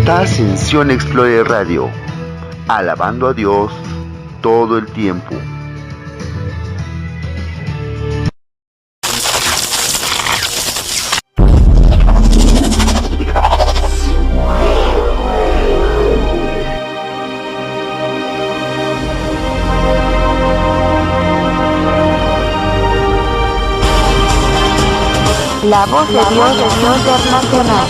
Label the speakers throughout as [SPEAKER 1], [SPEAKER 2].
[SPEAKER 1] Estás en Sion Explorer Radio, alabando a Dios todo el tiempo.
[SPEAKER 2] La voz de Dios internacional.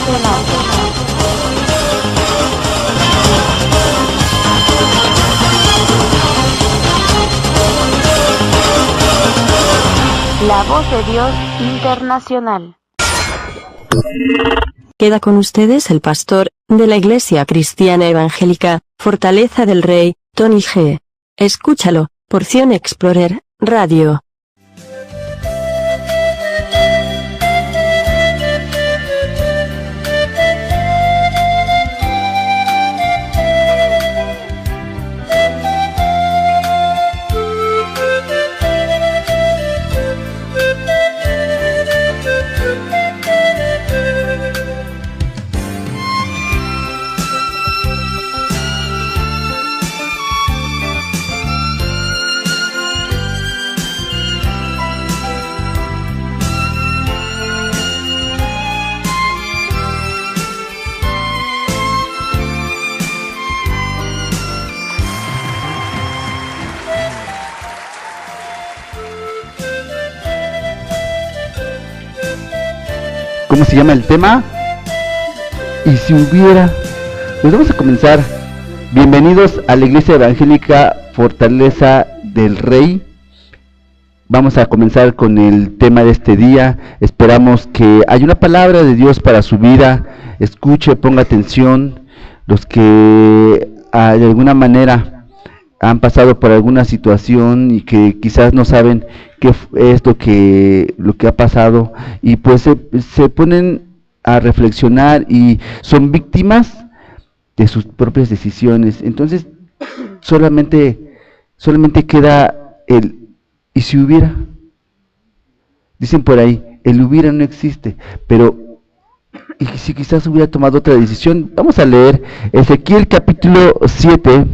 [SPEAKER 2] La voz de Dios internacional.
[SPEAKER 3] Queda con ustedes el pastor de la Iglesia Cristiana Evangélica Fortaleza del Rey, Tony G. Escúchalo, por Sion Explorer Radio.
[SPEAKER 4] ¿Cómo se llama el tema? Y si hubiera... Pues vamos a comenzar. Bienvenidos a la Iglesia Evangélica Fortaleza del Rey. Vamos a comenzar con el tema de este día. Esperamos que haya una palabra de Dios para su vida. Escuche, ponga atención. Los que de alguna manera han pasado por alguna situación y que quizás no saben qué es lo que ha pasado, y pues se ponen a reflexionar y son víctimas de sus propias decisiones. Entonces solamente queda el ¿y si hubiera? Dicen por ahí, el hubiera no existe, pero ¿y si quizás hubiera tomado otra decisión? Vamos a leer Ezequiel capítulo 7.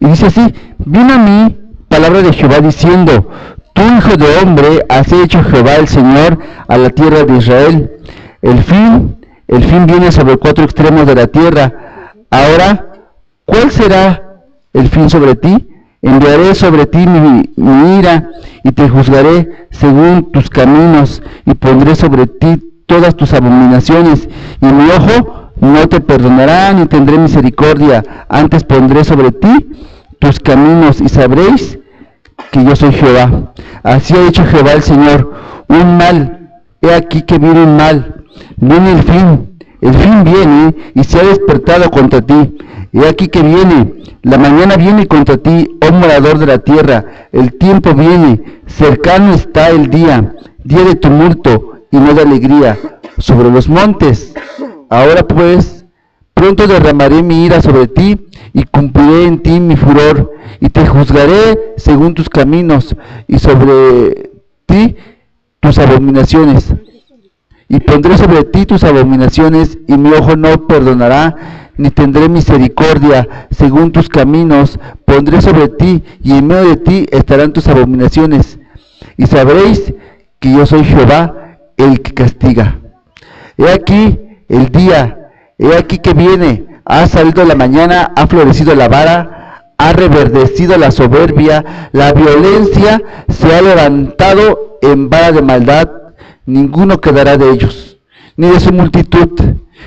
[SPEAKER 4] Y dice así: vino a mí palabra de Jehová diciendo: tú, hijo de hombre, has hecho Jehová el Señor a la tierra de Israel. El fin viene sobre 4 extremos de la tierra. Ahora, ¿cuál será el fin sobre ti? Enviaré sobre ti mi ira, y te juzgaré según tus caminos, y pondré sobre ti todas tus abominaciones, y mi ojo no te perdonará, ni tendré misericordia. Antes pondré sobre ti tus caminos, y sabréis que yo soy Jehová. Así ha dicho Jehová el Señor: un mal, he aquí que viene un mal, viene el fin viene, y se ha despertado contra ti. He aquí que viene, la mañana viene contra ti, oh morador de la tierra. El tiempo viene, cercano está el día de tumulto y no de alegría sobre los montes. Ahora pues, pronto derramaré mi ira sobre ti, y cumpliré en ti mi furor, y te juzgaré según tus caminos, y sobre ti tus abominaciones. Y pondré sobre ti tus abominaciones, y mi ojo no perdonará, ni tendré misericordia. Según tus caminos pondré sobre ti, y en medio de ti estarán tus abominaciones. Y sabréis que yo soy Jehová, el que castiga. He aquí el día, he aquí que viene. Ha salido la mañana, ha florecido la vara, ha reverdecido la soberbia, la violencia se ha levantado en vara de maldad. Ninguno quedará de ellos, ni de su multitud,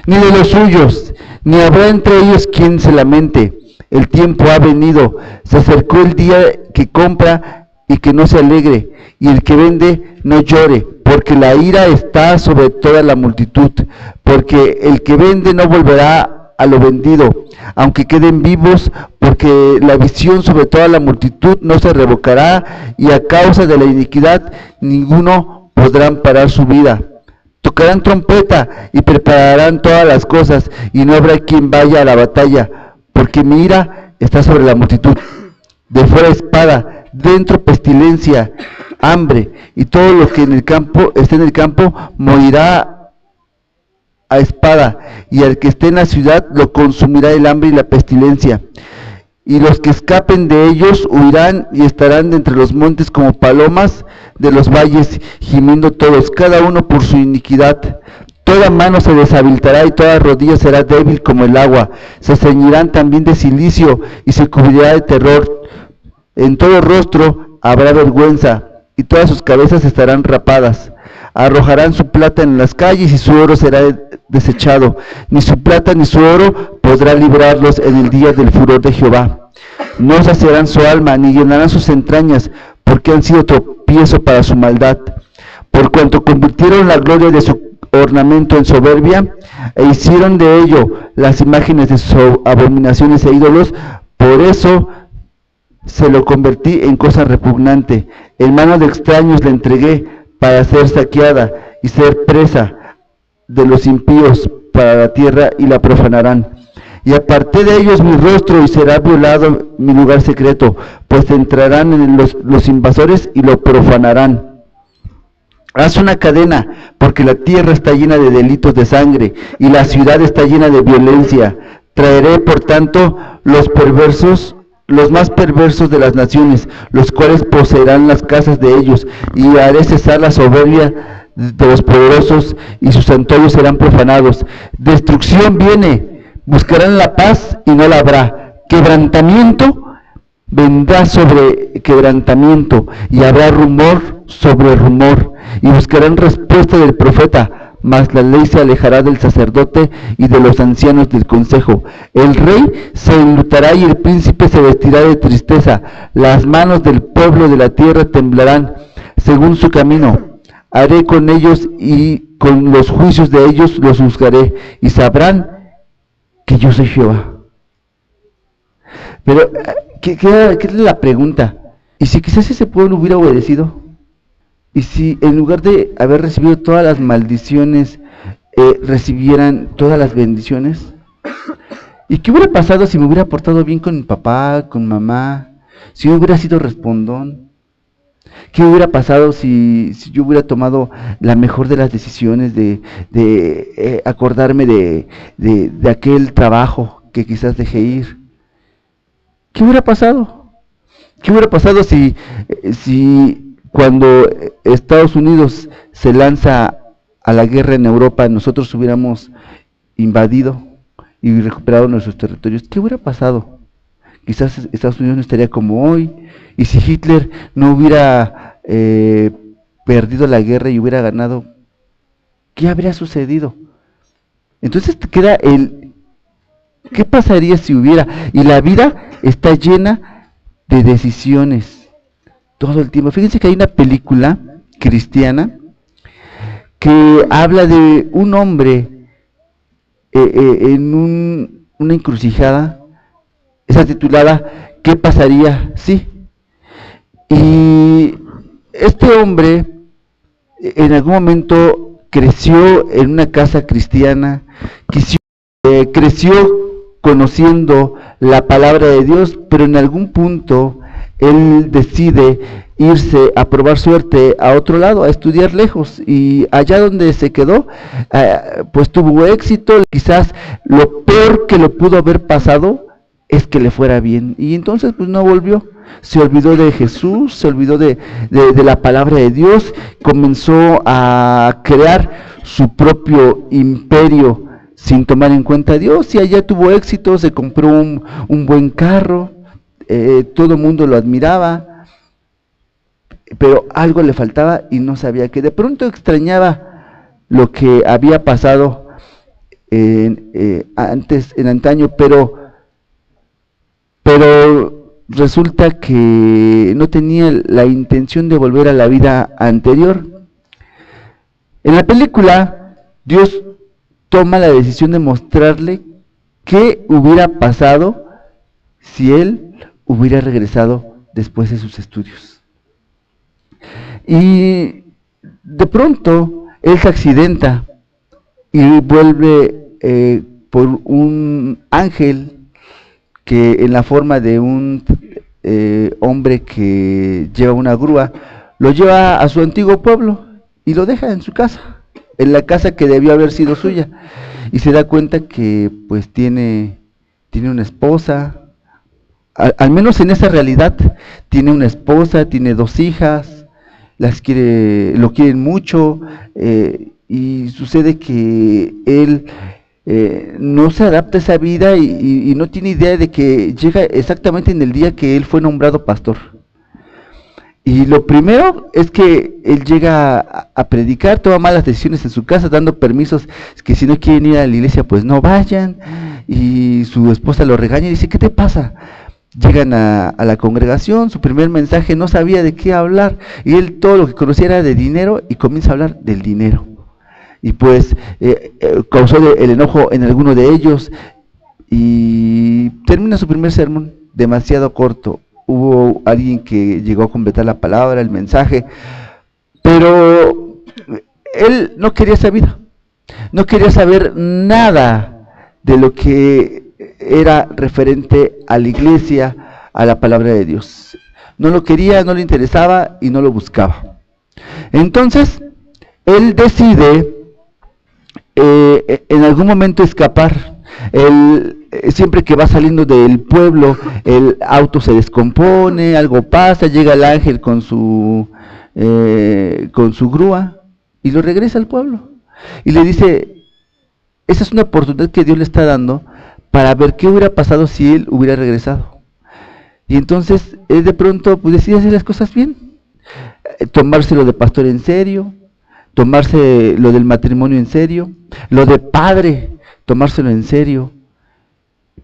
[SPEAKER 4] ni de los suyos, ni habrá entre ellos quien se lamente. El tiempo ha venido, se acercó el día que compra y que no se alegre, y el que vende no llore, porque la ira está sobre toda la multitud, porque el que vende no volverá a lo vendido, aunque queden vivos, porque la visión sobre toda la multitud no se revocará, y a causa de la iniquidad ninguno podrán parar su vida. Tocarán trompeta y prepararán todas las cosas, y no habrá quien vaya a la batalla, porque mi ira está sobre la multitud. De fuera espada, dentro pestilencia, hambre, y todo lo que en el campo esté en el campo morirá a espada, y al que esté en la ciudad lo consumirá el hambre y la pestilencia. Y los que escapen de ellos huirán y estarán de entre los montes como palomas de los valles, gimiendo todos, cada uno por su iniquidad. Toda mano se deshabilitará y toda rodilla será débil como el agua. Se ceñirán también de cilicio y se cubrirá de terror. En todo rostro habrá vergüenza y todas sus cabezas estarán rapadas. Arrojarán su plata en las calles y su oro será desechado. Ni su plata ni su oro podrá librarlos en el día del furor de Jehová. No saciarán su alma ni llenarán sus entrañas, porque han sido tropiezo para su maldad. Por cuanto convirtieron la gloria de su ornamento en soberbia, e hicieron de ello las imágenes de sus abominaciones e ídolos, por eso se lo convertí en cosa repugnante. En mano de extraños la entregué para ser saqueada y ser presa de los impíos para la tierra, y la profanarán. Y aparté de ellos mi rostro, y será violado mi lugar secreto, pues entrarán en los invasores y lo profanarán. Haz una cadena, porque la tierra está llena de delitos de sangre, y la ciudad está llena de violencia. Traeré, por tanto, los más perversos de las naciones, los cuales poseerán las casas de ellos, y haré cesar la soberbia de los poderosos, y sus santuarios serán profanados. Destrucción viene, buscarán la paz y no la habrá. Quebrantamiento vendrá sobre quebrantamiento, y habrá rumor sobre rumor, y buscarán respuesta del profeta, mas la ley se alejará del sacerdote y de los ancianos del consejo. El rey se enlutará y el príncipe se vestirá de tristeza. Las manos del pueblo de la tierra temblarán según su camino. Haré con ellos y con los juicios de ellos los juzgaré, y sabrán que yo soy Jehová. Pero, ¿qué es la pregunta? ¿Y si quizás ese pueblo hubiera obedecido? ¿Y si en lugar de haber recibido todas las maldiciones, recibieran todas las bendiciones? ¿Y qué hubiera pasado si me hubiera portado bien con mi papá, con mamá? Si yo hubiera sido respondón. ¿Qué hubiera pasado si yo hubiera tomado la mejor de las decisiones de acordarme de aquel trabajo que quizás dejé ir? ¿Qué hubiera pasado? ¿Qué hubiera pasado si cuando Estados Unidos se lanza a la guerra en Europa, nosotros hubiéramos invadido y recuperado nuestros territorios? ¿Qué hubiera pasado? Quizás Estados Unidos no estaría como hoy, y si Hitler no hubiera perdido la guerra y hubiera ganado, ¿qué habría sucedido? Entonces te queda ¿qué pasaría si hubiera? Y la vida está llena de decisiones todo el tiempo. Fíjense que hay una película cristiana que habla de un hombre en una encrucijada. Está titulada ¿Qué pasaría si? Y este hombre en algún momento creció en una casa cristiana, creció conociendo la palabra de Dios, pero en algún punto él decide irse a probar suerte a otro lado, a estudiar lejos, y allá donde se quedó, pues tuvo éxito. Quizás lo peor que le pudo haber pasado es que le fuera bien, y entonces pues no volvió. Se olvidó de Jesús, se olvidó de la palabra de Dios, comenzó a crear su propio imperio sin tomar en cuenta a Dios, y allá tuvo éxito, se compró un buen carro, todo el mundo lo admiraba, pero algo le faltaba y no sabía qué. De pronto extrañaba lo que había pasado en antaño, pero resulta que no tenía la intención de volver a la vida anterior. En la película, Dios toma la decisión de mostrarle qué hubiera pasado si él hubiera regresado después de sus estudios. Y de pronto, él se accidenta y vuelve por un ángel que en la forma de un hombre que lleva una grúa, lo lleva a su antiguo pueblo y lo deja en su casa. en la casa que debió haber sido suya, y se da cuenta que pues tiene una esposa, al menos en esa realidad, tiene una esposa, tiene 2 hijas, lo quieren mucho, y sucede que él no se adapta a esa vida y no tiene idea de que llega exactamente en el día que él fue nombrado pastor. Y lo primero es que él llega a predicar, toma malas decisiones en su casa, dando permisos, que si no quieren ir a la iglesia pues no vayan, y su esposa lo regaña y dice, ¿qué te pasa? Llegan a la congregación, su primer mensaje no sabía de qué hablar, y él todo lo que conocía era de dinero, y comienza a hablar del dinero. Y pues causó el enojo en alguno de ellos, y termina su primer sermón demasiado corto. Hubo alguien que llegó a completar la palabra, el mensaje, pero él no quería esa vida, no quería saber nada de lo que era referente a la iglesia, a la palabra de Dios. No lo quería, no le interesaba y no lo buscaba. Entonces, él decide en algún momento escapar. Siempre que va saliendo del pueblo, el auto se descompone, algo pasa, llega el ángel con su grúa y lo regresa al pueblo. Y le dice, esa es una oportunidad que Dios le está dando para ver qué hubiera pasado si él hubiera regresado. Y entonces, él de pronto pues, decide hacer las cosas bien, tomárselo de pastor en serio, tomarse lo del matrimonio en serio, lo de padre, tomárselo en serio,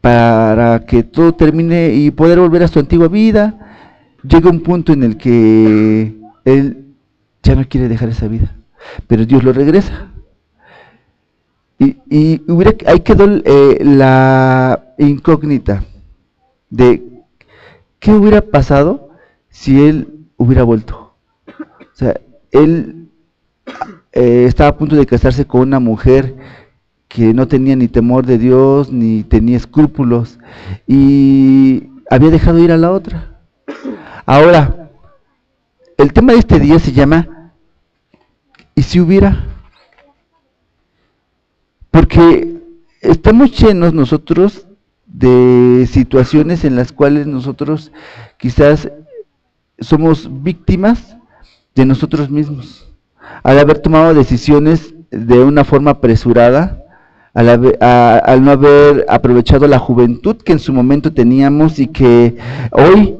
[SPEAKER 4] para que todo termine y poder volver a su antigua vida. Llega un punto en el que él ya no quiere dejar esa vida, pero Dios lo regresa. Y ahí quedó la incógnita de qué hubiera pasado si él hubiera vuelto. O sea, él estaba a punto de casarse con una mujer que no tenía ni temor de Dios, ni tenía escrúpulos, y había dejado ir a la otra. Ahora, el tema de este día se llama ¿y si hubiera? Porque estamos llenos nosotros de situaciones en las cuales nosotros quizás somos víctimas de nosotros mismos, al haber tomado decisiones de una forma apresurada, al no haber aprovechado la juventud que en su momento teníamos y que hoy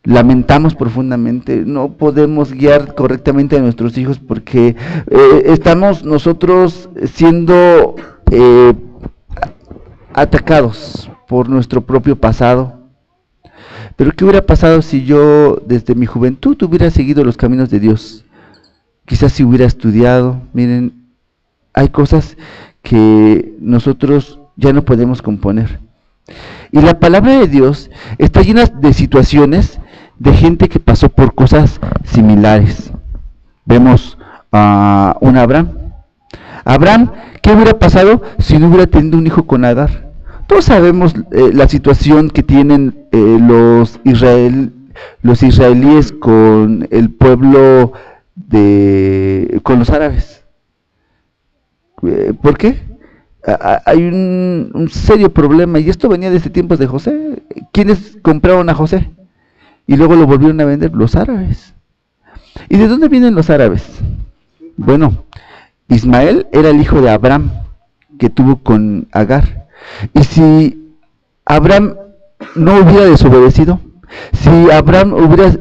[SPEAKER 4] lamentamos profundamente. No podemos guiar correctamente a nuestros hijos porque estamos nosotros siendo atacados por nuestro propio pasado. Pero ¿qué hubiera pasado si yo desde mi juventud hubiera seguido los caminos de Dios? Quizás si hubiera estudiado. Miren, hay cosas que nosotros ya no podemos componer. Y la palabra de Dios está llena de situaciones de gente que pasó por cosas similares. Vemos a un Abraham. Abraham, ¿qué hubiera pasado si no hubiera tenido un hijo con Agar? Todos sabemos la situación que tienen los israelíes con el pueblo con los árabes. ¿Por qué? Hay un serio problema, y esto venía desde tiempos de José. ¿Quiénes compraron a José? Y luego lo volvieron a vender, los árabes. ¿Y de dónde vienen los árabes? Bueno, Ismael era el hijo de Abraham, que tuvo con Agar. Y si Abraham no hubiera desobedecido, si Abraham hubiera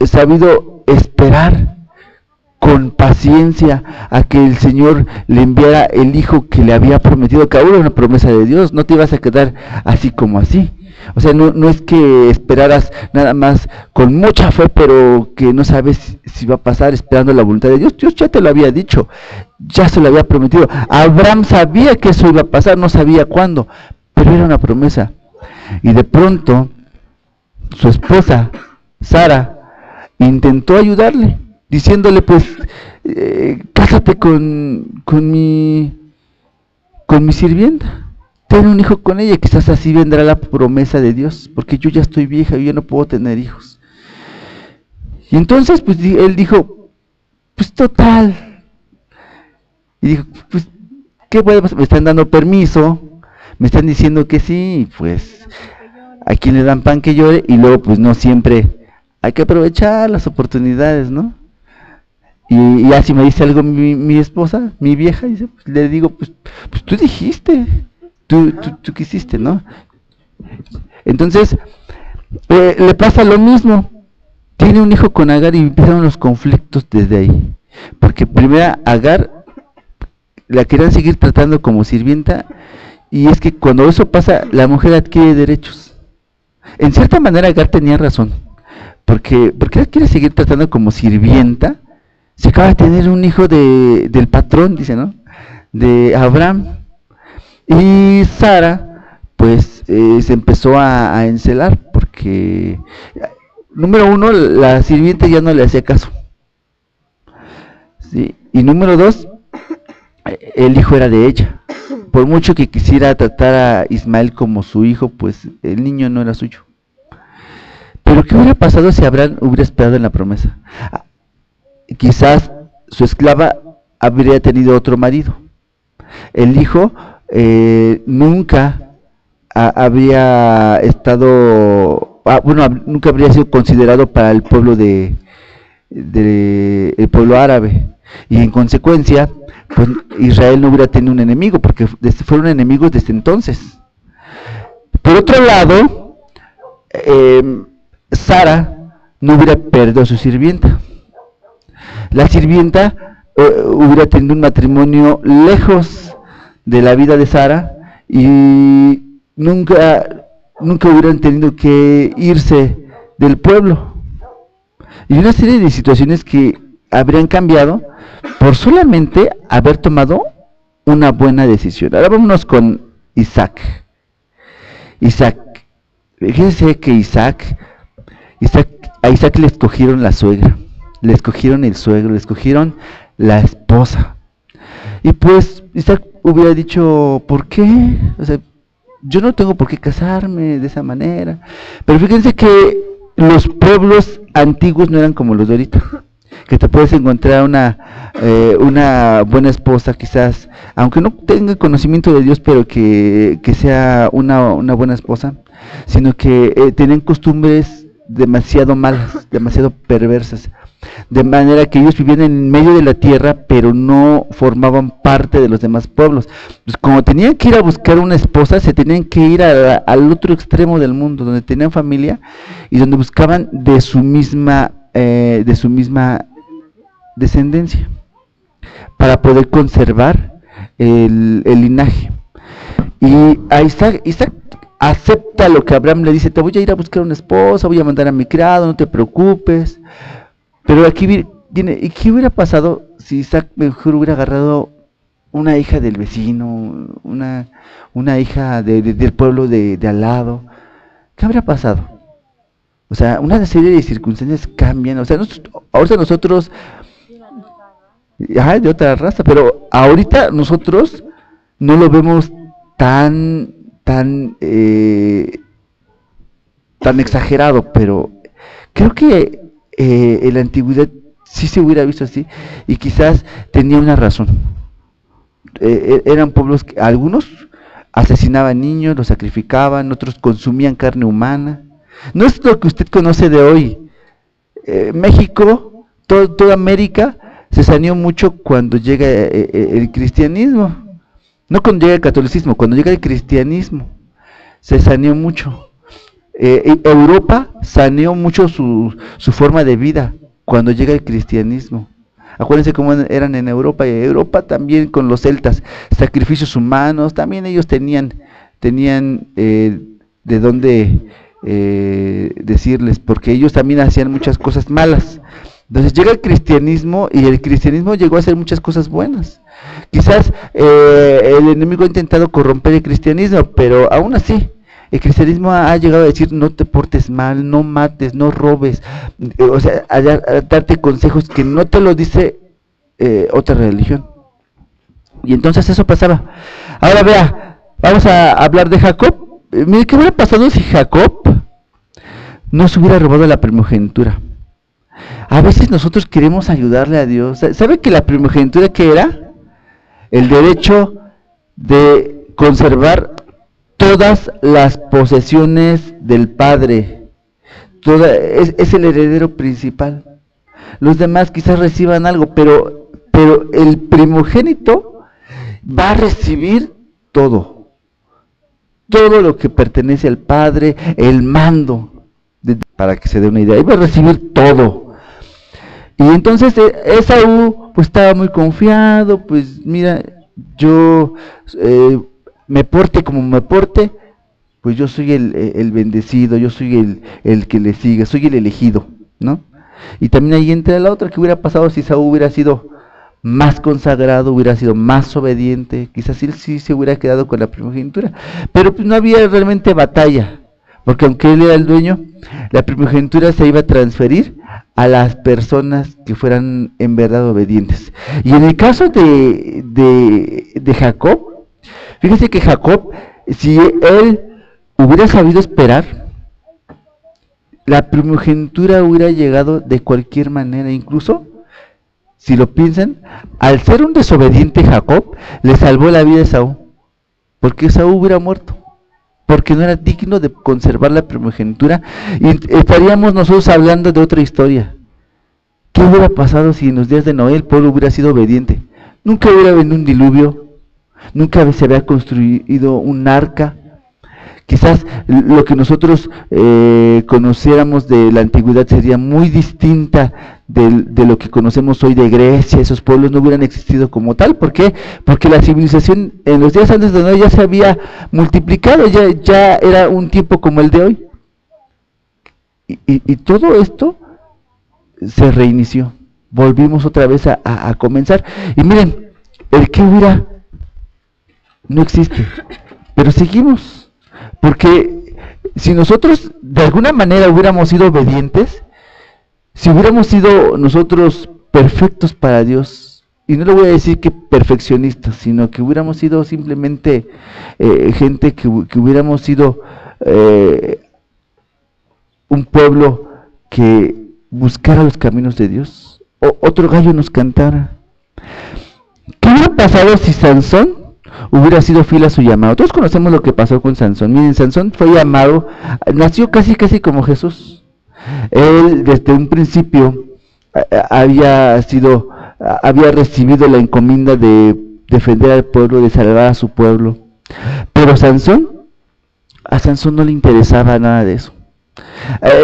[SPEAKER 4] sabido esperar con paciencia a que el Señor le enviara el hijo que le había prometido, que ahora era una promesa de Dios, no te ibas a quedar así como así. O sea, no es que esperaras nada más con mucha fe, pero que no sabes si va a pasar, esperando la voluntad de Dios. Dios ya te lo había dicho, ya se lo había prometido. Abraham sabía que eso iba a pasar, no sabía cuándo, pero era una promesa. Y de pronto, su esposa, Sara, intentó ayudarle, diciéndole, pues, cásate con mi sirvienta, ten un hijo con ella, quizás así vendrá la promesa de Dios, porque yo ya estoy vieja, yo ya no puedo tener hijos. Y entonces, pues, él dijo, pues total, Y dijo, pues, ¿qué puede pasar? Me están dando permiso, me están diciendo que sí, pues, a quien le dan pan que llore, y luego, pues, no siempre hay que aprovechar las oportunidades, ¿no? Y ya si me dice algo mi esposa, mi vieja, dice, pues, le digo, pues tú dijiste, tú quisiste, ¿no? Entonces, le pasa lo mismo. Tiene un hijo con Agar y empiezan los conflictos desde ahí. Porque primero Agar la querían seguir tratando como sirvienta, y es que cuando eso pasa, la mujer adquiere derechos. En cierta manera Agar tenía razón, porque ella quiere seguir tratando como sirvienta. Se acaba de tener un hijo del patrón, dice, ¿no? De Abraham. Y Sara, pues, se empezó a encelar, porque, número uno, la sirvienta ya no le hacía caso. ¿Sí? Y número dos, el hijo era de ella. Por mucho que quisiera tratar a Ismael como su hijo, pues el niño no era suyo. Pero ¿qué hubiera pasado si Abraham hubiera esperado en la promesa? Quizás su esclava habría tenido otro marido. El hijo nunca habría estado, nunca habría sido considerado para el pueblo el pueblo árabe, y en consecuencia, pues Israel no hubiera tenido un enemigo, porque fueron enemigos desde entonces. Por otro lado, Sara no hubiera perdido a su sirvienta. La sirvienta hubiera tenido un matrimonio lejos de la vida de Sara, y nunca hubieran tenido que irse del pueblo. Y una serie de situaciones que habrían cambiado por solamente haber tomado una buena decisión. Ahora vámonos con Isaac. Fíjense que a Isaac le escogieron la suegra, le escogieron el suegro, le escogieron la esposa. Y pues Isaac hubiera dicho, ¿por qué? O sea, yo no tengo por qué casarme de esa manera. Pero fíjense que los pueblos antiguos no eran como los de ahorita, que te puedes encontrar una buena esposa, quizás, aunque no tenga conocimiento de Dios, pero que sea una buena esposa, sino que tenían costumbres demasiado malas, demasiado perversas, de manera que ellos vivían en medio de la tierra, pero no formaban parte de los demás pueblos. Pues como tenían que ir a buscar una esposa, se tenían que ir al otro extremo del mundo, donde tenían familia y donde buscaban de su misma descendencia, para poder conservar el linaje. Y a Isaac acepta lo que Abraham le dice: te voy a ir a buscar una esposa, voy a mandar a mi criado, no te preocupes. Pero aquí viene, ¿y qué hubiera pasado si Isaac mejor hubiera agarrado una hija del vecino, una hija del pueblo de al lado? ¿Qué habría pasado? O sea, una serie de circunstancias cambian. O sea, ahorita nosotros, de otra raza, pero ahorita nosotros no lo vemos tan exagerado, pero creo que en la antigüedad sí se hubiera visto así, y quizás tenía una razón. Eran pueblos que algunos asesinaban niños, los sacrificaban, otros consumían carne humana. No es lo que usted conoce de hoy. México, toda América se saneó mucho cuando llega el cristianismo. No cuando llega el catolicismo, cuando llega el cristianismo se saneó mucho. Europa saneó mucho su forma de vida cuando llega el cristianismo. Acuérdense cómo eran en Europa. Europa también, con los celtas, sacrificios humanos, también ellos tenían de dónde decirles, porque ellos también hacían muchas cosas malas. Entonces llega el cristianismo, y el cristianismo llegó a hacer muchas cosas buenas. Quizás el enemigo ha intentado corromper el cristianismo, pero aún así el cristianismo ha llegado a decir: no te portes mal, no mates, no robes, o sea, a darte consejos que no te lo dice otra religión. Y entonces eso pasaba. Ahora vea, vamos a hablar de Jacob. Mire, ¿qué hubiera pasado si Jacob no se hubiera robado la primogenitura? A veces nosotros queremos ayudarle a Dios. ¿Sabe que la primogenitura qué era? el derecho de conservar todas las posesiones del padre. Es el heredero principal. Los demás quizás reciban algo, pero el primogénito va a recibir todo lo que pertenece al padre, el mando, para que se dé una idea, iba a recibir todo. Y entonces Esaú pues estaba muy confiado, pues mira, yo me porte como me porte, pues yo soy el bendecido, yo soy el que le sigue, soy el elegido, ¿no? Y también ahí entra la otra, que hubiera pasado si Esaú hubiera sido más consagrado, hubiera sido más obediente, quizás él sí se hubiera quedado con la primogenitura, pero pues no había realmente batalla, porque aunque él era el dueño, la primogenitura se iba a transferir a las personas que fueran en verdad obedientes. Y en el caso de Jacob, fíjese que Jacob, si él hubiera sabido esperar, la primogenitura hubiera llegado de cualquier manera. Incluso, si lo piensan, al ser un desobediente Jacob, le salvó la vida a Esaú, porque Esaú hubiera muerto, porque no era digno de conservar la primogenitura, y estaríamos nosotros hablando de otra historia. ¿Qué hubiera pasado si en los días de Noé el pueblo hubiera sido obediente? Nunca hubiera venido un diluvio, nunca se había construido un arca. Quizás lo que nosotros conociéramos de la antigüedad sería muy distinta de lo que conocemos hoy de Grecia. Esos pueblos no hubieran existido como tal. ¿Por qué? Porque la civilización en los días antes de Noé ya se había multiplicado, ya era un tiempo como el de hoy. Y todo esto se reinició. Volvimos otra vez a comenzar. Y miren, el que hubiera no existe, pero seguimos. Porque si nosotros de alguna manera hubiéramos sido obedientes, si hubiéramos sido nosotros perfectos para Dios, y no le voy a decir que perfeccionistas, sino que hubiéramos sido simplemente gente que hubiéramos sido un pueblo que buscara los caminos de Dios, otro gallo nos cantara. ¿Qué hubiera pasado si Sansón hubiera sido fiel a su llamado? Todos conocemos lo que pasó con Sansón. Miren, Sansón fue llamado, nació casi como Jesús. Él desde un principio había recibido la encomienda de defender al pueblo, de salvar a su pueblo. Pero a Sansón no le interesaba nada de eso.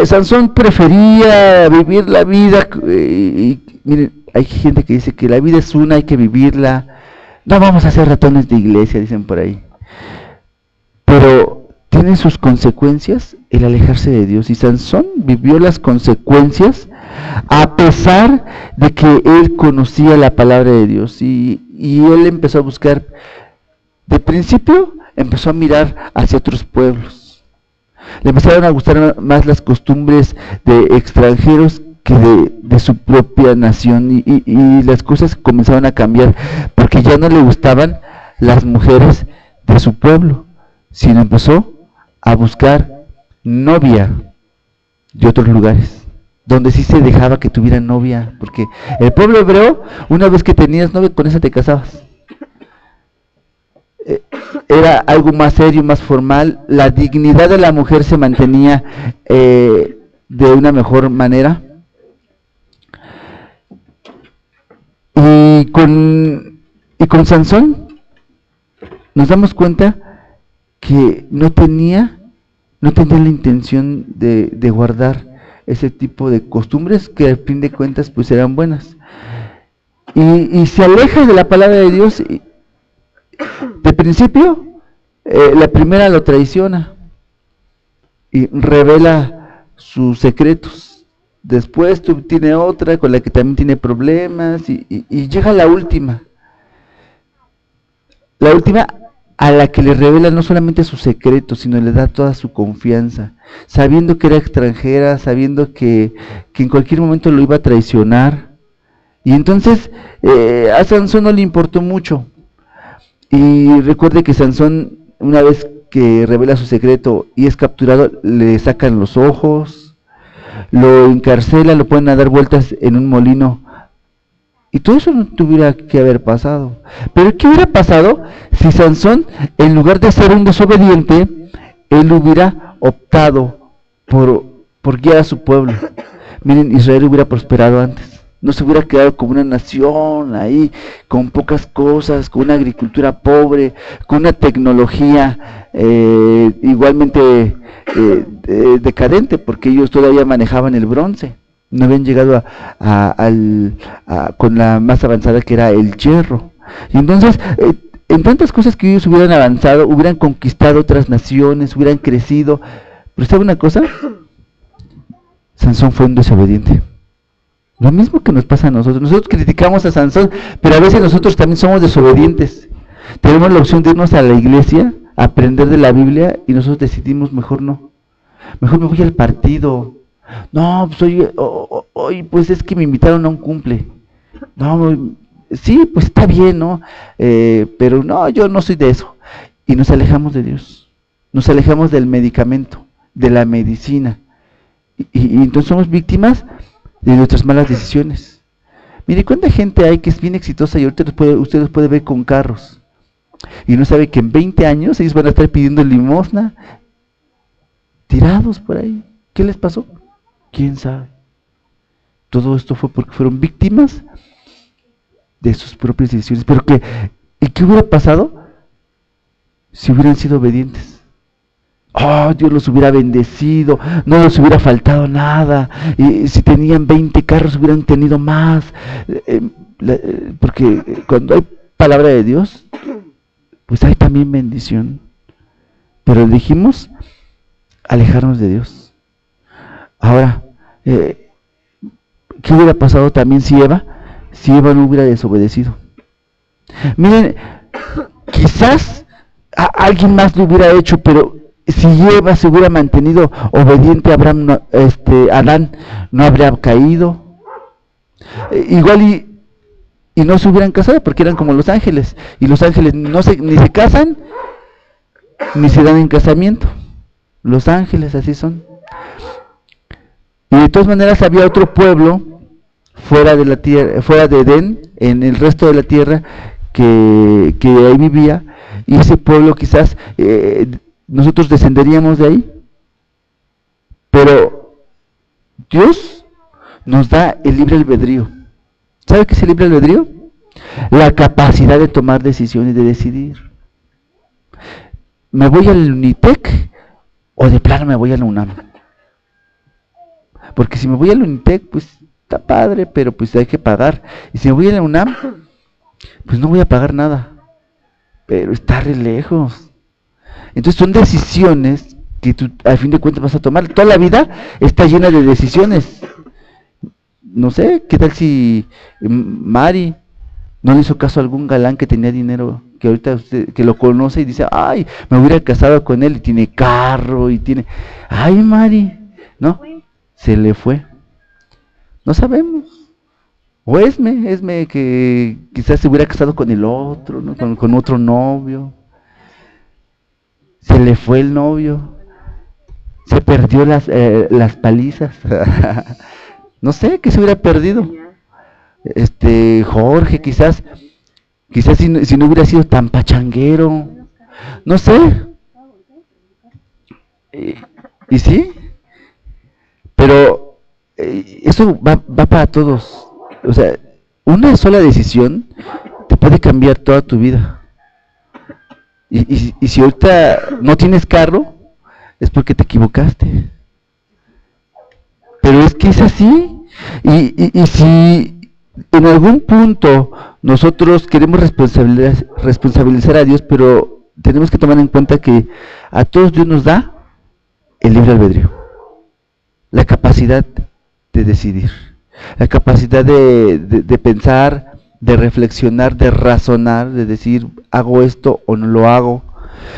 [SPEAKER 4] Sansón prefería vivir la vida, y miren, hay gente que dice que la vida es una, hay que vivirla. No vamos a ser ratones de iglesia, dicen por ahí. Pero tiene sus consecuencias el alejarse de Dios. Y Sansón vivió las consecuencias a pesar de que él conocía la palabra de Dios. Y él empezó a buscar, de principio empezó a mirar hacia otros pueblos. Le empezaron a gustar más las costumbres de extranjeros que de su propia nación, y las cosas comenzaron a cambiar, porque ya no le gustaban las mujeres de su pueblo, sino empezó a buscar novia de otros lugares, donde sí se dejaba que tuviera novia, porque el pueblo hebreo, una vez que tenías novia, con esa te casabas. Era algo más serio, más formal. La dignidad de la mujer se mantenía de una mejor manera. Y con Sansón nos damos cuenta que no tenía la intención de guardar ese tipo de costumbres, que al fin de cuentas pues eran buenas, y se aleja de la palabra de Dios. De principio, la primera lo traiciona y revela sus secretos. Después tiene otra con la que también tiene problemas, y llega la última a la que le revela no solamente sus secretos, sino le da toda su confianza, sabiendo que era extranjera, sabiendo que en cualquier momento lo iba a traicionar. Y entonces a Sansón no le importó mucho. Y recuerde que Sansón, una vez que revela su secreto y es capturado, le sacan los ojos, lo encarcelan, lo ponen a dar vueltas en un molino Y todo eso no tuviera que haber pasado. Pero ¿qué hubiera pasado si Sansón, en lugar de ser un desobediente, él hubiera optado por guiar a su pueblo? Miren, Israel hubiera prosperado antes. No se hubiera quedado como una nación ahí, con pocas cosas, con una agricultura pobre, con una tecnología igualmente decadente, porque ellos todavía manejaban el bronce. No habían llegado con la más avanzada, que era el hierro. Y entonces, en tantas cosas que ellos hubieran avanzado, hubieran conquistado otras naciones, hubieran crecido. Pero ¿sabe una cosa? Sansón fue un desobediente. Lo mismo que nos pasa a nosotros. Nosotros criticamos a Sansón, pero a veces nosotros también somos desobedientes. Tenemos la opción de irnos a la iglesia, a aprender de la Biblia, y nosotros decidimos mejor no. Mejor me voy al partido. No, pues hoy pues es que me invitaron a un cumple. No, sí, pues está bien, ¿no? Pero no, yo no soy de eso. Y nos alejamos de Dios. Nos alejamos del medicamento, de la medicina. Y entonces somos víctimas de nuestras malas decisiones. Mire, ¿cuánta gente hay que es bien exitosa y ahorita usted los puede ver con carros? Y no sabe que en 20 años ellos van a estar pidiendo limosna, tirados por ahí. ¿Qué les pasó? ¿Quién sabe? Todo esto fue porque fueron víctimas de sus propias decisiones. Pero ¿y qué hubiera pasado si hubieran sido obedientes? Oh, Dios los hubiera bendecido, no les hubiera faltado nada, y si tenían 20 carros hubieran tenido más, porque cuando hay palabra de Dios, pues hay también bendición. Pero elegimos alejarnos de Dios. Ahora, ¿qué hubiera pasado también si Eva no hubiera desobedecido? Miren, quizás alguien más lo hubiera hecho, pero si Eva se hubiera mantenido obediente, Adán no habría caído. Igual y no se hubieran casado, porque eran como los ángeles, y los ángeles ni se casan ni se dan en casamiento. Los ángeles así son. Y de todas maneras había otro pueblo fuera de la tierra, fuera de Edén, en el resto de la tierra, que ahí vivía, y ese pueblo quizás nosotros descenderíamos de ahí. Pero Dios nos da el libre albedrío. ¿Sabe qué es el libre albedrío? La capacidad de tomar decisiones, de decidir. ¿Me voy al Unitec o de plano me voy a la UNAM? Porque si me voy al Unitec, pues está padre, pero pues hay que pagar. Y si me voy a la UNAM, pues no voy a pagar nada, pero está re lejos. Entonces son decisiones que tú al fin de cuentas vas a tomar. Toda la vida está llena de decisiones. No sé, ¿qué tal si Mari no le hizo caso a algún galán que tenía dinero, que ahorita usted que lo conoce y dice, ay, me hubiera casado con él y tiene carro y tiene, ay, Mari, ¿no? Se le fue. No sabemos. O Esme que quizás se hubiera casado con el otro, ¿no? Con otro novio. Se le fue el novio. Se perdió las palizas. No sé, ¿qué se hubiera perdido? Jorge, quizás si no hubiera sido tan pachanguero. No sé. ¿Y sí? Pero eso va para todos. O sea, una sola decisión te puede cambiar toda tu vida. Y si ahorita no tienes carro, es porque te equivocaste. Pero es que es así. Y si en algún punto nosotros queremos responsabilizar a Dios, pero tenemos que tomar en cuenta que a todos Dios nos da el libre albedrío, la capacidad de decidir, la capacidad de pensar, de reflexionar, de razonar, de decir, hago esto o no lo hago.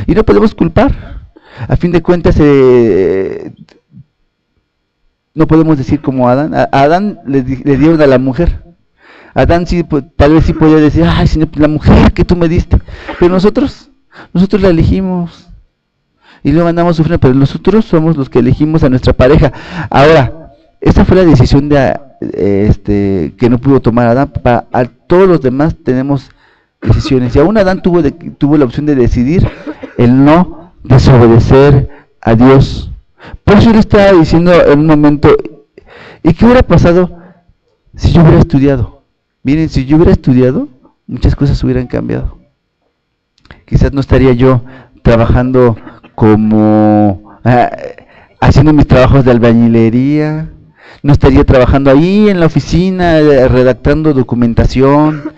[SPEAKER 4] Y no podemos culpar. A fin de cuentas, no podemos decir como Adán. A Adán le dieron a la mujer. Adán sí, pues, tal vez sí podía decir, ay, Señor, la mujer que tú me diste. Pero nosotros la elegimos. Y lo mandamos a sufrir, pero nosotros somos los que elegimos a nuestra pareja. Ahora, esa fue la decisión de que no pudo tomar Adán. A todos los demás tenemos decisiones. Y aún Adán tuvo la opción de decidir el no desobedecer a Dios. Por eso yo le estaba diciendo en un momento, ¿y qué hubiera pasado si yo hubiera estudiado? Miren, si yo hubiera estudiado, muchas cosas hubieran cambiado. Quizás no estaría yo trabajando haciendo mis trabajos de albañilería, no estaría trabajando ahí en la oficina, redactando documentación,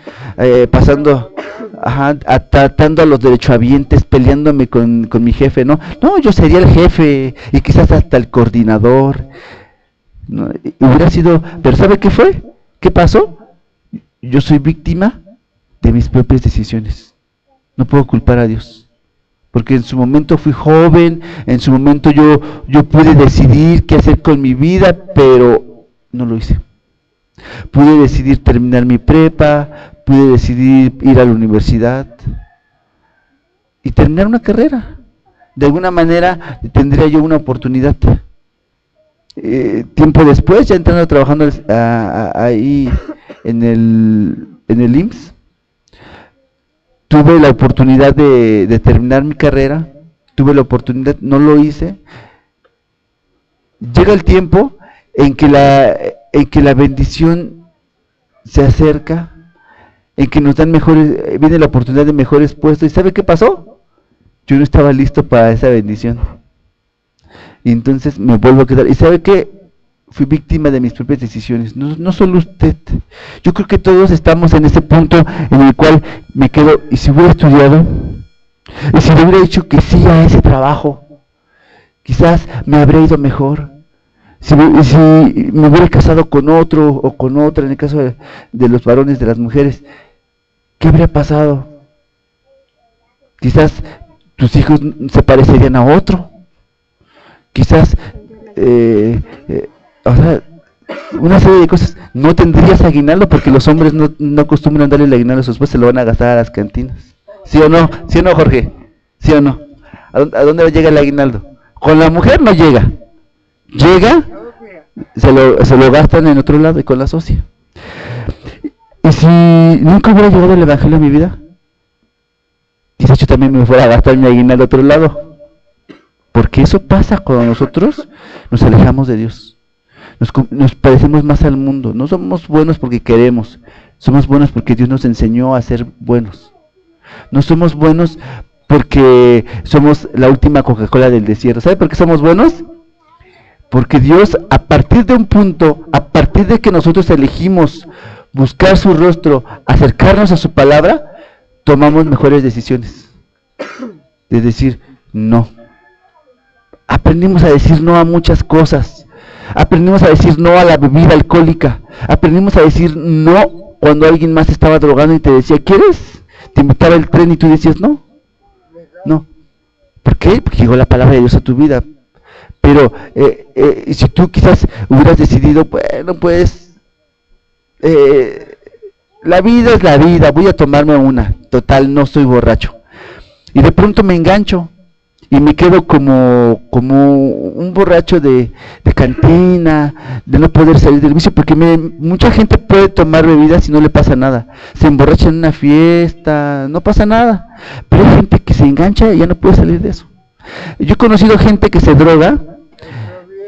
[SPEAKER 4] tratando a los derechohabientes, peleándome con mi jefe, ¿no? No, yo sería el jefe y quizás hasta el coordinador, ¿no? Hubiera sido, pero ¿sabe qué fue? ¿Qué pasó? Yo soy víctima de mis propias decisiones. No puedo culpar a Dios, porque en su momento fui joven, en su momento yo pude decidir qué hacer con mi vida, pero no lo hice. Pude decidir terminar mi prepa, pude decidir ir a la universidad y terminar una carrera. De alguna manera tendría yo una oportunidad. Tiempo después, ya entrando trabajando ahí en el IMSS, tuve la oportunidad de terminar mi carrera, tuve la oportunidad, no lo hice. Llega el tiempo en que la bendición se acerca, en que nos dan viene la oportunidad de mejores puestos. ¿Y sabe qué pasó? Yo no estaba listo para esa bendición. Y entonces me vuelvo a quedar. ¿Y sabe qué? Fui víctima de mis propias decisiones, no solo usted. Yo creo que todos estamos en ese punto en el cual me quedo, ¿y si hubiera estudiado? ¿Y si le hubiera dicho que sí a ese trabajo? Quizás me habría ido mejor. Si me hubiera casado con otro o con otra, en el caso de los varones, de las mujeres, ¿qué habría pasado? Quizás tus hijos se parecerían a otro. Quizás una serie de cosas. No tendrías aguinaldo, porque los hombres no acostumbran darle el aguinaldo a sus esposas, se lo van a gastar a las cantinas. ¿Sí o no? ¿Sí o no, Jorge? ¿Sí o no? ¿A dónde llega el aguinaldo? Con la mujer no llega. Llega, se lo gastan en otro lado y con la socia. Y si nunca hubiera llegado el evangelio a mi vida, quizás yo también me fuera a gastar mi aguinaldo a otro lado. Porque eso pasa cuando nosotros nos alejamos de Dios. Nos parecemos más al mundo. No somos buenos porque queremos. Somos buenos porque Dios nos enseñó a ser buenos. No somos buenos porque somos la última Coca-Cola del desierto. ¿Sabe por qué somos buenos? Porque Dios, a partir de un punto, a partir de que nosotros elegimos buscar su rostro, acercarnos a su palabra, tomamos mejores decisiones. De decir no. Aprendimos a decir no a muchas cosas. Aprendimos a decir no a la bebida alcohólica. Aprendimos a decir no cuando alguien más estaba drogando y te decía, ¿quieres? Te invitaba al tren y tú decías no. No. ¿Por qué? Porque llegó la palabra de Dios a tu vida. Pero si tú quizás hubieras decidido, bueno, pues la vida es la vida, voy a tomarme una, total, no soy borracho. Y de pronto me engancho y me quedo como un borracho de cantina, de no poder salir del vicio, porque mucha gente puede tomar bebidas y no le pasa nada. Se emborracha en una fiesta, no pasa nada. Pero hay gente que se engancha y ya no puede salir de eso. Yo he conocido gente que se droga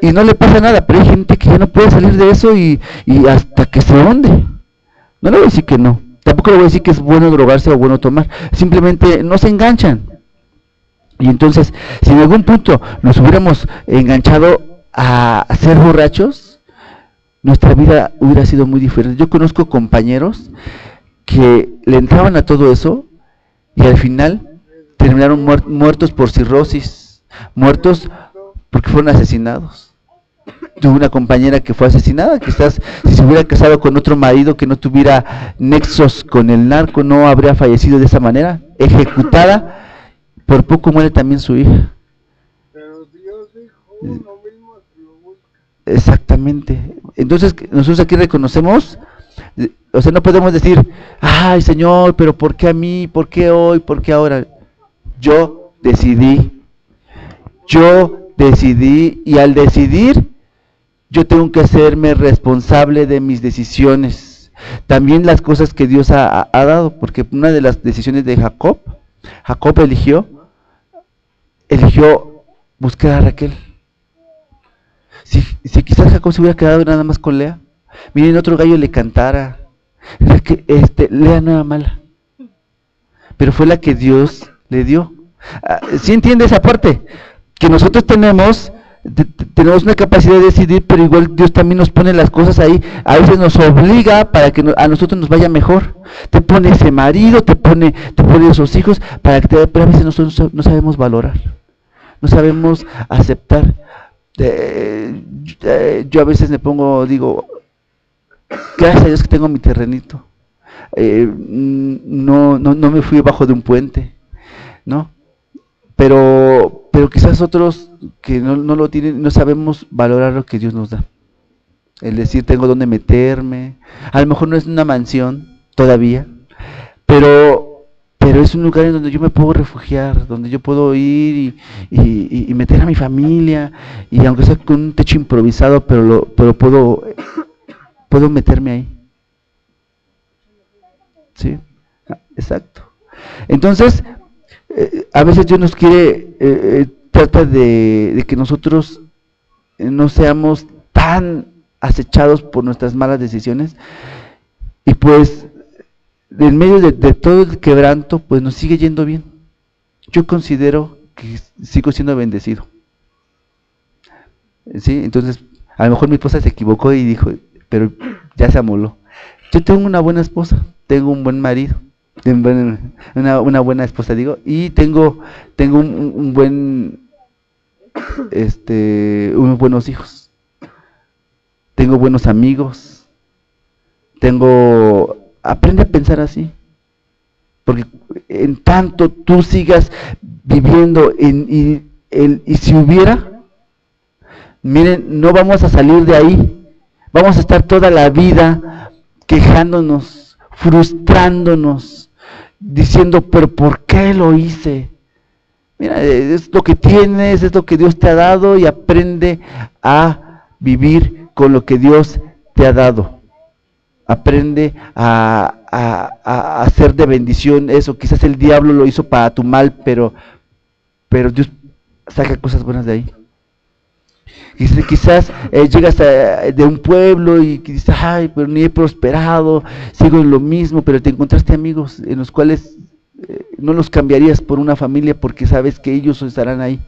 [SPEAKER 4] y no le pasa nada, pero hay gente que ya no puede salir de eso y hasta que se hunde. No le voy a decir que no, tampoco le voy a decir que es bueno drogarse o bueno tomar, simplemente no se enganchan. Y entonces, si en algún punto nos hubiéramos enganchado a ser borrachos, nuestra vida hubiera sido muy diferente. Yo conozco compañeros que le entraban a todo eso y al final terminaron muertos por cirrosis, muertos porque fueron asesinados. Tuve una compañera que fue asesinada, quizás si se hubiera casado con otro marido que no tuviera nexos con el narco, no habría fallecido de esa manera, ejecutada. Por poco muere también su hija.
[SPEAKER 5] Pero Dios dijo lo mismo que lo busca.
[SPEAKER 4] Exactamente. Entonces nosotros aquí reconocemos, o sea, no podemos decir, ay Señor, pero ¿por qué a mí? ¿Por qué hoy? ¿Por qué ahora? Yo decidí, y al decidir yo tengo que hacerme responsable de mis decisiones, también las cosas que Dios ha dado, porque una de las decisiones de Jacob eligió buscar a Raquel. Si quizás Jacob se hubiera quedado nada más con Lea, miren, otro gallo le cantara, Lea no era mala, pero fue la que Dios le dio. ¿Sí entiende esa parte? Que nosotros tenemos una capacidad de decidir, pero igual Dios también nos pone las cosas ahí, a veces nos obliga para que a nosotros nos vaya mejor, te pone ese marido, te pone esos hijos, pero a veces nosotros no sabemos valorar, no sabemos aceptar. Yo a veces digo, gracias a Dios que tengo mi terrenito, no me fui bajo de un puente, ¿no? Pero quizás otros que no lo tienen, no sabemos valorar lo que Dios nos da. El decir, tengo donde meterme, a lo mejor no es una mansión todavía, pero es un lugar en donde yo me puedo refugiar, donde yo puedo ir y meter a mi familia, y aunque sea con un techo improvisado, pero puedo meterme ahí. ¿Sí? Exacto. Entonces, a veces Dios nos trata de que nosotros no seamos tan acechados por nuestras malas decisiones, y pues en medio de todo el quebranto, pues nos sigue yendo bien. Yo considero que sigo siendo bendecido. ¿Sí? Entonces, a lo mejor mi esposa se equivocó y dijo, pero ya se amoló. Yo tengo una buena esposa, tengo un buen marido, una buena esposa, y tengo unos buenos hijos, tengo buenos amigos, aprende a pensar así, porque en tanto tú sigas viviendo y si hubiera, miren, no vamos a salir de ahí, vamos a estar toda la vida quejándonos, frustrándonos, diciendo, pero ¿por qué lo hice? Mira, es lo que tienes, es lo que Dios te ha dado, y aprende a vivir con lo que Dios te ha dado. Aprende a hacer de bendición eso. Quizás el diablo lo hizo para tu mal, pero Dios saca cosas buenas de ahí. Quizás llegas de un pueblo y dices, ay, pero ni he prosperado, sigo en lo mismo, pero te encontraste amigos en los cuales no los cambiarías por una familia, porque sabes que ellos estarán ahí.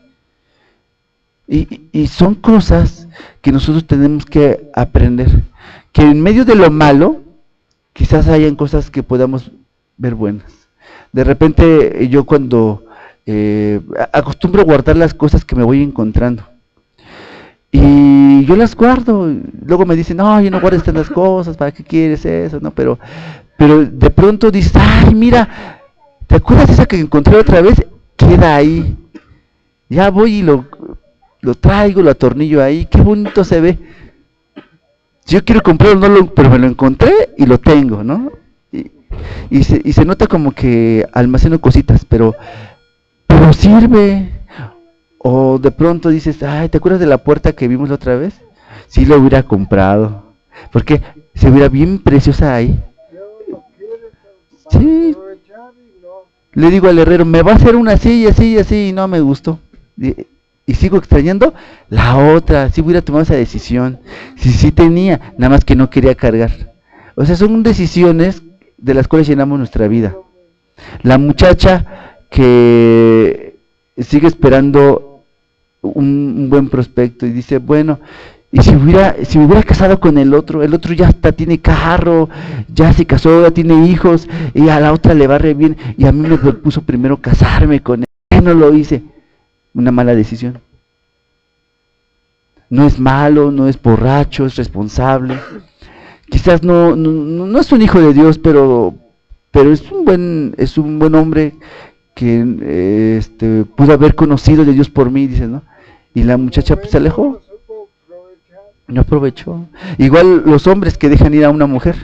[SPEAKER 4] Y son cosas que nosotros tenemos que aprender, que en medio de lo malo, quizás hayan cosas que podamos ver buenas. De repente yo cuando acostumbro guardar las cosas que me voy encontrando, y yo las guardo, luego me dicen, no, yo no guardes tantas cosas, ¿para qué quieres eso? ¿No? Pero de pronto dices, ay, mira, ¿te acuerdas esa que encontré otra vez? Queda ahí. Ya voy y lo traigo, lo atornillo ahí, qué bonito se ve. Yo quiero comprarlo, pero me lo encontré y lo tengo, ¿no? Y se nota como que almaceno cositas, pero sirve. O de pronto dices, ay, ¿te acuerdas de la puerta que vimos la otra vez? Sí, lo hubiera comprado, porque se hubiera bien preciosa ahí. Sí. Le digo al herrero, me va a hacer una así, así, así, y no me gustó. Y sigo extrañando la otra. Si hubiera tomado esa decisión, sí tenía, nada más que no quería cargar. O sea, son decisiones de las cuales llenamos nuestra vida. La muchacha que sigue esperando un buen prospecto y dice, bueno, y si me hubiera casado con el otro ya hasta tiene carro, ya se casó, ya tiene hijos, y a la otra le va re bien, y a mí me propuso primero casarme con él, no lo hice. Una mala decisión. No es malo, no es borracho, es responsable. Quizás no es un hijo de Dios, pero es un buen hombre que pudo haber conocido de Dios por mí, dice, ¿no? Y la muchacha pues se alejó, no aprovechó. Igual los hombres que dejan ir a una mujer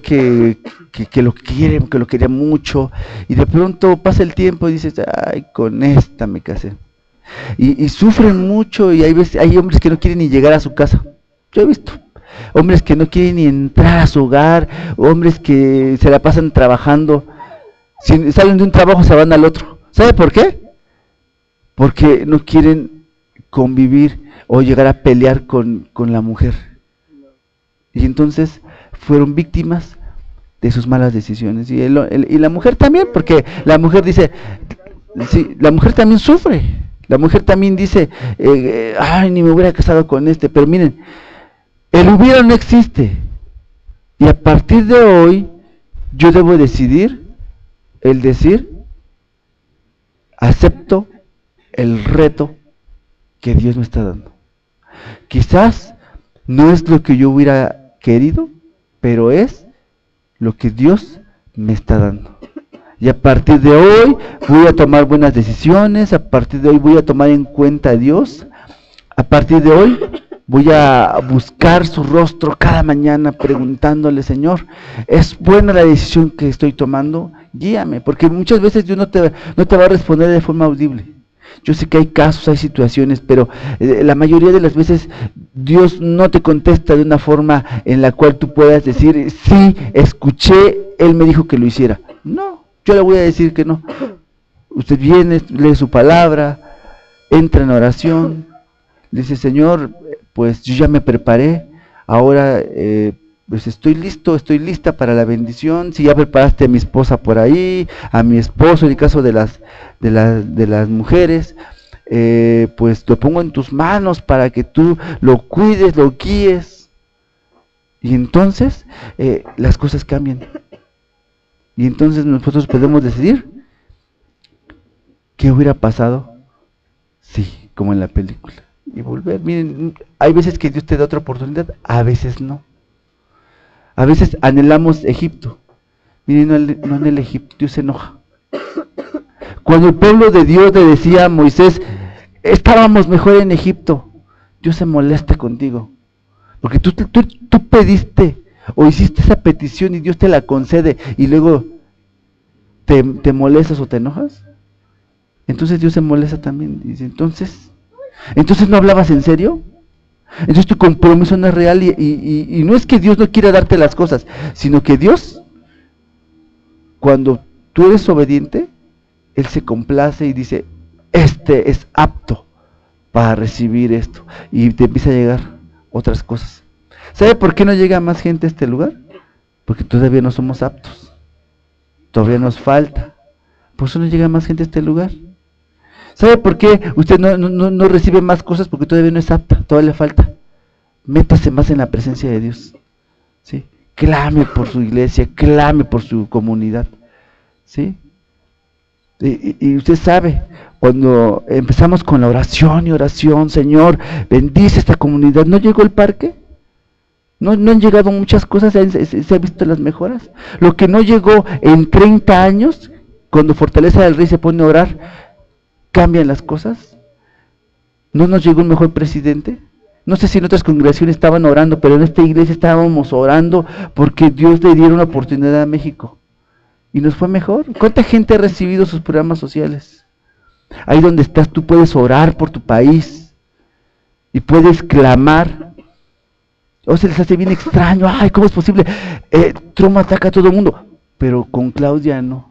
[SPEAKER 4] que lo quiere, que lo quería mucho, y de pronto pasa el tiempo y dices, ay, con esta me casé. y sufren mucho, y hay hombres que no quieren ni llegar a su casa. Yo he visto hombres que no quieren ni entrar a su hogar, hombres que se la pasan trabajando, si salen de un trabajo se van al otro. ¿Sabe por qué? Porque no quieren convivir o llegar a pelear con la mujer. Y entonces fueron víctimas de sus malas decisiones. Y la mujer también, porque la mujer dice, sí, la mujer también sufre. La mujer también dice, ay, ni me hubiera casado con este. Pero miren, el hubiera no existe. Y a partir de hoy, yo debo decidir, el decir, acepto el reto que Dios me está dando. Quizás no es lo que yo hubiera querido, pero es lo que Dios me está dando. Y a partir de hoy voy a tomar buenas decisiones, a partir de hoy voy a tomar en cuenta a Dios, a partir de hoy voy a buscar su rostro cada mañana preguntándole, Señor, ¿es buena la decisión que estoy tomando? Guíame, porque muchas veces Dios no te va a responder de forma audible. Yo sé que hay casos, hay situaciones, pero la mayoría de las veces Dios no te contesta de una forma en la cual tú puedas decir, sí, escuché, Él me dijo que lo hiciera. No, yo le voy a decir que no. Usted viene, lee su palabra, entra en oración, dice, Señor, pues yo ya me preparé, ahora pues estoy listo, estoy lista para la bendición. Si ya preparaste a mi esposa por ahí, a mi esposo, en el caso de las mujeres, pues lo pongo en tus manos para que tú lo cuides, lo guíes. Y entonces las cosas cambian. Y entonces nosotros podemos decidir qué hubiera pasado, sí, como en la película. Y volver, miren, hay veces que Dios te da otra oportunidad, a veces no. A veces anhelamos Egipto. Miren, no anhela Egipto, Dios se enoja. Cuando el pueblo de Dios le decía a Moisés, estábamos mejor en Egipto, Dios se molesta contigo. Porque tú pediste o hiciste esa petición y Dios te la concede y luego te molestas o te enojas. Entonces Dios se molesta también. Dice, entonces no hablabas en serio. Entonces tu compromiso no es real y no es que Dios no quiera darte las cosas, sino que Dios, cuando tú eres obediente, Él se complace y dice, este es apto para recibir esto, y te empieza a llegar otras cosas. ¿Sabe por qué no llega más gente a este lugar? Porque todavía no somos aptos, todavía nos falta, por eso no llega más gente a este lugar. ¿Sabe por qué usted no recibe más cosas? Porque todavía no es apta, todavía le falta. Métase más en la presencia de Dios, ¿sí? Clame por su iglesia, clame por su comunidad, ¿sí? Y usted sabe, cuando empezamos con la oración y oración, Señor, bendice esta comunidad, ¿no llegó el parque? ¿No han llegado muchas cosas? ¿Se han visto las mejoras? Lo que no llegó en 30 años, cuando Fortaleza del Rey se pone a orar, ¿cambian las cosas? ¿No nos llegó un mejor presidente? No sé si en otras congregaciones estaban orando, pero en esta iglesia estábamos orando porque Dios le diera una oportunidad a México. Y nos fue mejor. ¿Cuánta gente ha recibido sus programas sociales? Ahí donde estás, tú puedes orar por tu país y puedes clamar. O se les hace bien extraño, ay, ¿cómo es posible? Trump ataca a todo el mundo, pero con Claudia no.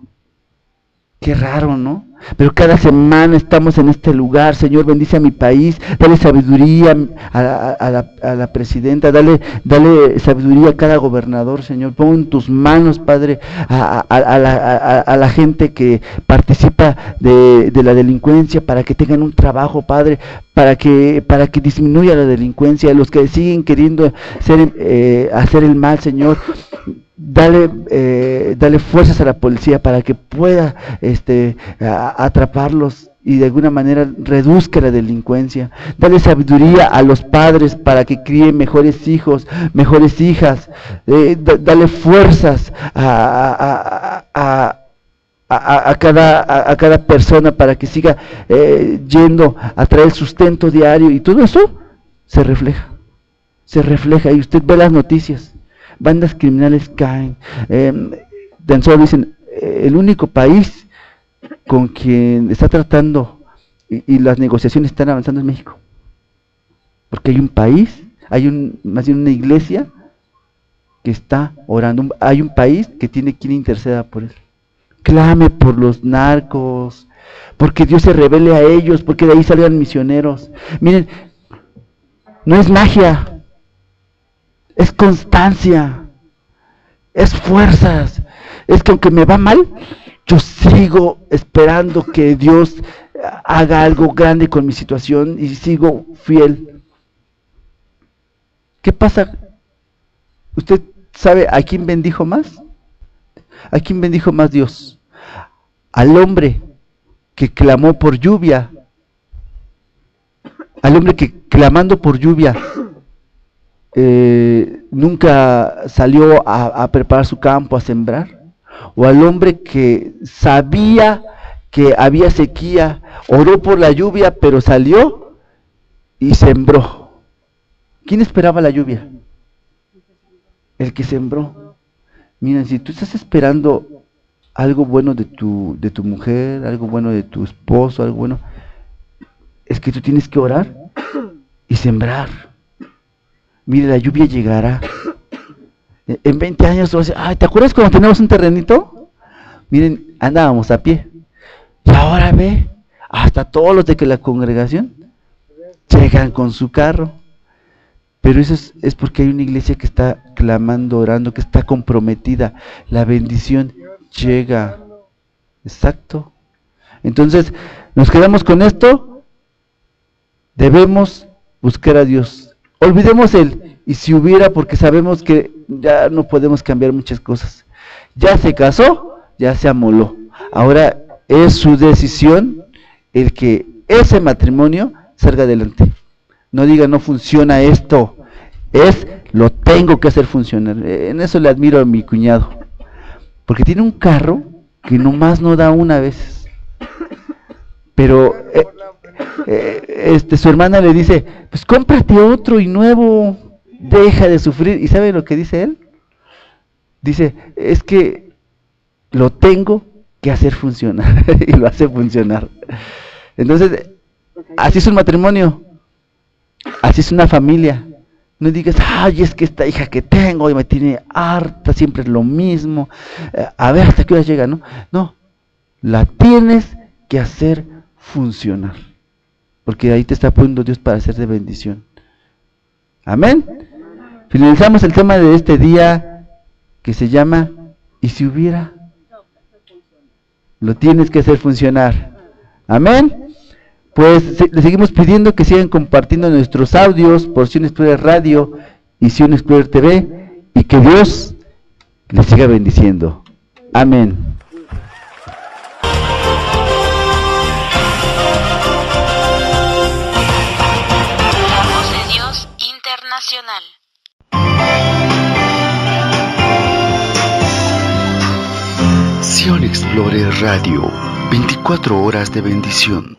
[SPEAKER 4] Qué raro, ¿no? Pero cada semana estamos en este lugar. Señor, bendice a mi país, dale sabiduría a la presidenta, dale sabiduría a cada gobernador, Señor. Pon en tus manos, Padre, a la gente que participa de la delincuencia, para que tengan un trabajo, Padre, para que disminuya la delincuencia, los que siguen queriendo hacer el mal, Señor. Dale fuerzas a la policía para que pueda atraparlos y de alguna manera reduzca la delincuencia. Dale sabiduría a los padres para que críen mejores hijos, mejores hijas. Dale fuerzas a cada persona para que siga yendo a traer el sustento diario, y todo eso se refleja y usted ve las noticias. Bandas criminales caen. Tan solo dicen, el único país con quien está tratando y las negociaciones están avanzando en México. Porque hay un país, más bien una iglesia que está orando, hay un país que tiene quien interceda por él. Clame por los narcos, porque Dios se revele a ellos, porque de ahí salgan misioneros. Miren, no es magia, es constancia, es fuerzas. Es que aunque me va mal, yo sigo esperando que Dios haga algo grande con mi situación y sigo fiel. ¿Qué pasa? ¿Usted sabe a quién bendijo más? ¿A quién bendijo más Dios? Al hombre que clamó por lluvia. Al hombre que clamando por lluvia nunca salió a preparar su campo, a sembrar. O al hombre que sabía que había sequía, oró por la lluvia, pero salió y sembró. ¿Quién esperaba la lluvia? El que sembró. Miren, si tú estás esperando algo bueno de tu mujer, algo bueno de tu esposo, algo bueno, es que tú tienes que orar y sembrar. Mire, la lluvia llegará. En 20 años, ay, ¿te acuerdas cuando teníamos un terrenito? Miren, andábamos a pie. Y ahora ve, hasta todos los de que la congregación llegan con su carro. Pero eso es porque hay una iglesia que está clamando, orando, que está comprometida. La bendición llega. Exacto. Entonces, nos quedamos con esto. Debemos buscar a Dios. Olvidemos y si hubiera, porque sabemos que ya no podemos cambiar muchas cosas. Ya se casó, ya se amoló. Ahora es su decisión el que ese matrimonio salga adelante. No diga, no funciona esto, lo tengo que hacer funcionar. En eso le admiro a mi cuñado, porque tiene un carro que nomás no da una vez. Pero su hermana le dice, pues cómprate otro y nuevo, deja de sufrir. ¿Y sabe lo que dice él? Dice, es que lo tengo que hacer funcionar. Y lo hace funcionar. Entonces, así es un matrimonio. Así es una familia. No digas, ay, es que esta hija que tengo me tiene harta, siempre es lo mismo. A ver hasta qué hora llega, ¿no? No, la tienes que hacer funcionar. Porque ahí te está poniendo Dios para hacer de bendición. Amén. Finalizamos el tema de este día que se llama ¿y si hubiera? Lo tienes que hacer funcionar. Amén. Pues le seguimos pidiendo que sigan compartiendo nuestros audios por Sion Explorer Radio y Sion Explorer TV y que Dios les siga bendiciendo. Amén.
[SPEAKER 2] La voz de Dios internacional.
[SPEAKER 1] Sion Explorer Radio, 24 horas de bendición.